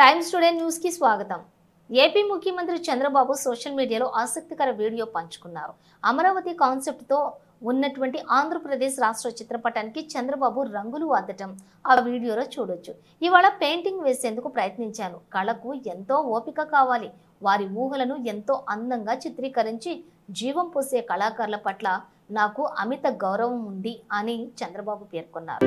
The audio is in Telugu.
టైమ్స్ టుడే న్యూస్ కి స్వాగతం. ఏపీ ముఖ్యమంత్రి చంద్రబాబు సోషల్ మీడియాలో ఆసక్తికర వీడియో పంచుకున్నారు. అమరావతి కాన్సెప్ట్ తో ఉన్నటువంటి ఆంధ్రప్రదేశ్ రాష్ట్ర చిత్రపటానికి చంద్రబాబు రంగులు అద్దటం ఆ వీడియోలో చూడొచ్చు. ఇవాళ పెయింటింగ్ వేసేందుకు ప్రయత్నించాను. కళకు ఎంతో ఓపిక కావాలి. వారి ఊహలను ఎంతో అందంగా చిత్రీకరించి జీవం పోసే కళాకారుల పట్ల నాకు అమిత గౌరవం ఉంది అని చంద్రబాబు పేర్కొన్నారు.